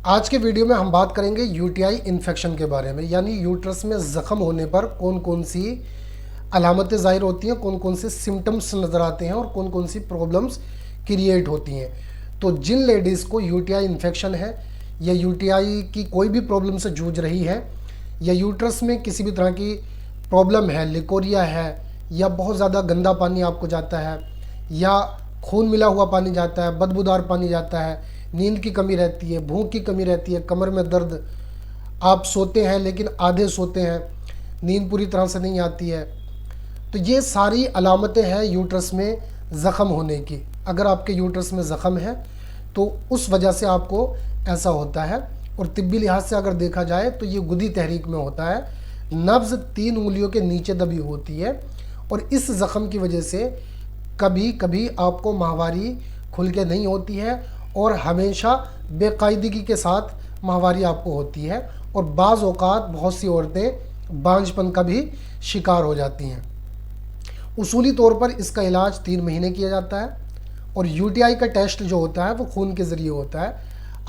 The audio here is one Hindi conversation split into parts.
आज के वीडियो में हम बात करेंगे यूटीआई इन्फेक्शन के बारे में, यानी यूट्रस में ज़ख़म होने पर कौन कौन सी अलामतें ज़ाहिर होती हैं, कौन कौन से सिम्टम्स नज़र आते हैं और कौन कौन सी प्रॉब्लम्स क्रिएट होती हैं। तो जिन लेडीज़ को यूटीआई इन्फेक्शन है या यूटीआई की कोई भी प्रॉब्लम से जूझ रही है या यूट्रस में किसी भी तरह की प्रॉब्लम है, लिकोरिया है या बहुत ज़्यादा गंदा पानी आपको जाता है या खून मिला हुआ पानी जाता है, बदबूदार पानी जाता है, नींद की कमी रहती है, भूख की कमी रहती है, कमर में दर्द, आप सोते हैं लेकिन आधे सोते हैं, नींद पूरी तरह से नहीं आती है, तो ये सारी अलामतें हैं यूट्रस में ज़ख़म होने की। अगर आपके यूट्रस में ज़ख़म है तो उस वजह से आपको ऐसा होता है। और तिब्बी लिहाज से अगर देखा जाए तो ये गुदी तहरीक में होता है, नब्ज़ 3 उंगलियों के नीचे दबी होती है और इस ज़ख़म की वजह से कभी कभी आपको माहवारी खुल के नहीं होती है और हमेशा बेकायदगी के साथ माहवारी आपको होती है और बाज़ औक़ात बहुत सी औरतें बांझपन का भी शिकार हो जाती हैं। उसूली तौर पर इसका इलाज 3 महीने किया जाता है और यूटीआई का टेस्ट जो होता है वो खून के ज़रिए होता है।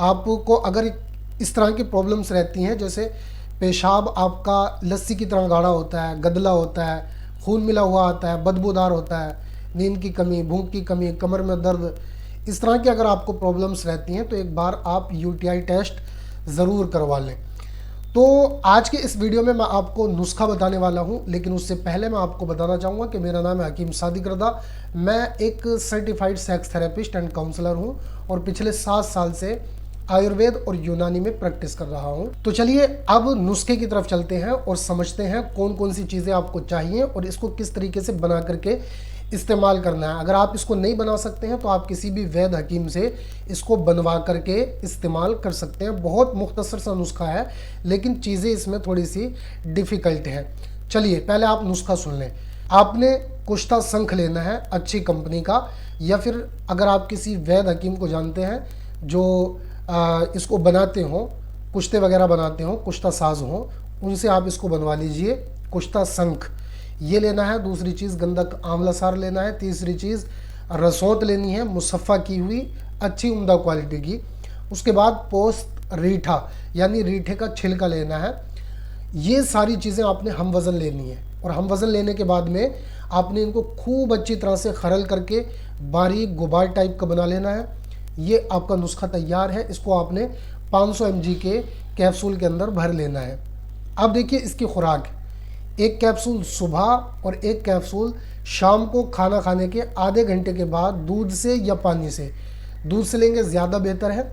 आपको अगर इस तरह की प्रॉब्लम्स रहती हैं, जैसे पेशाब आपका लस्सी की तरह गाढ़ा होता है, गदला होता है, खून मिला हुआ आता है, बदबूदार होता है, नींद की कमी, भूख की कमी, कमर में दर्द, इस तरह की अगर आपको प्रॉब्लम्स रहती हैं तो एक बार आप यूटीआई टेस्ट ज़रूर करवा लें। तो आज के इस वीडियो में मैं आपको नुस्खा बताने वाला हूं, लेकिन उससे पहले मैं आपको बताना चाहूँगा कि मेरा नाम है हकीम सादिक रज़ा। मैं एक certified sex therapist and counsellor हूं और पिछले 7 साल से आयुर्वेद और यूनानी में प्रैक्टिस कर रहा हूं। तो चलिए अब नुस्खे की तरफ चलते हैं और समझते हैं कौन कौन सी चीज़ें आपको चाहिए और इसको किस तरीके से बना करके इस्तेमाल करना है। अगर आप इसको नहीं बना सकते हैं तो आप किसी भी वैद हकीम से इसको बनवा करके इस्तेमाल कर सकते हैं। बहुत मुख्तसर सा नुस्खा है लेकिन चीज़ें इसमें थोड़ी सी डिफ़िकल्ट हैं। चलिए पहले आप नुस्खा सुन लें। आपने कुश्ता शंख लेना है अच्छी कंपनी का, या फिर अगर आप किसी वैद हकीम को जानते हैं जो इसको बनाते हों, कुश्ते वगैरह बनाते हों, कुश्ता साज हों, उनसे आप इसको बनवा लीजिए। कुश्ता शंख ये लेना है। दूसरी चीज़ गंधक आंवला सार लेना है। तीसरी चीज़ रसौंत लेनी है, मुसफ़ा की हुई अच्छी उम्दा क्वालिटी की। उसके बाद पोस्त रीठा यानी रीठे का छिलका लेना है। ये सारी चीज़ें आपने हम वज़न लेनी है और हम वज़न लेने के बाद में आपने इनको खूब अच्छी तरह से खरल करके बारीक गुबार टाइप का बना लेना है। ये आपका नुस्खा तैयार है। इसको आपने 500 mg के कैप्सूल के अंदर भर लेना है। अब देखिए इसकी खुराक, एक कैप्सूल सुबह और एक कैप्सूल शाम को खाना खाने के आधे घंटे के बाद दूध से या पानी से। दूध से लेंगे ज़्यादा बेहतर है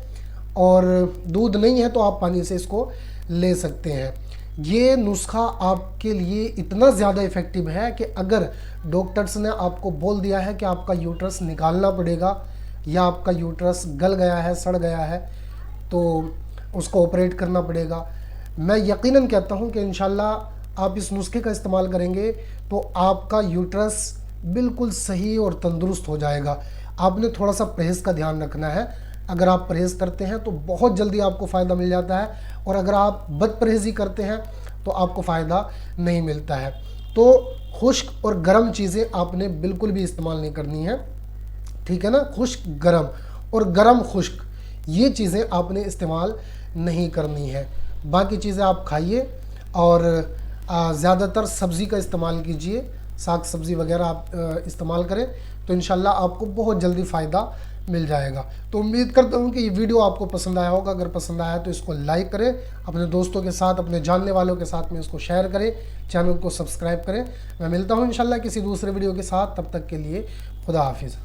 और दूध नहीं है तो आप पानी से इसको ले सकते हैं। ये नुस्खा आपके लिए इतना ज़्यादा इफ़ेक्टिव है कि अगर डॉक्टर्स ने आपको बोल दिया है कि आपका यूट्रस निकालना पड़ेगा या आपका यूट्रस गल गया है, सड़ गया है, तो उसको ऑपरेट करना पड़ेगा, मैं यकीनन कहता हूँ कि इंशाल्लाह आप इस नुस्खे का इस्तेमाल करेंगे तो आपका यूट्रस बिल्कुल सही और तंदुरुस्त हो जाएगा। आपने थोड़ा सा परहेज़ का ध्यान रखना है। अगर आप परहेज़ करते हैं तो बहुत जल्दी आपको फ़ायदा मिल जाता है और अगर आप बदपरहेज़ी करते हैं तो आपको फ़ायदा नहीं मिलता है। तो खुश्क और गर्म चीज़ें आपने बिल्कुल भी इस्तेमाल नहीं करनी है, ठीक है ना। खुश्क गर्म और गर्म खुश्क ये चीज़ें आपने इस्तेमाल नहीं करनी है। बाकी चीज़ें आप खाइए और ज़्यादातर सब्ज़ी का इस्तेमाल कीजिए, साग सब्ज़ी वगैरह आप इस्तेमाल करें तो इंशाल्लाह आपको बहुत जल्दी फ़ायदा मिल जाएगा। तो उम्मीद करता हूँ कि ये वीडियो आपको पसंद आया होगा। अगर पसंद आया तो इसको लाइक करें, अपने दोस्तों के साथ, अपने जानने वालों के साथ में इसको शेयर करें, चैनल को सब्सक्राइब करें। मैं मिलता हूँ इंशाल्लाह किसी दूसरे वीडियो के साथ। तब तक के लिए खुदा हाफिज़।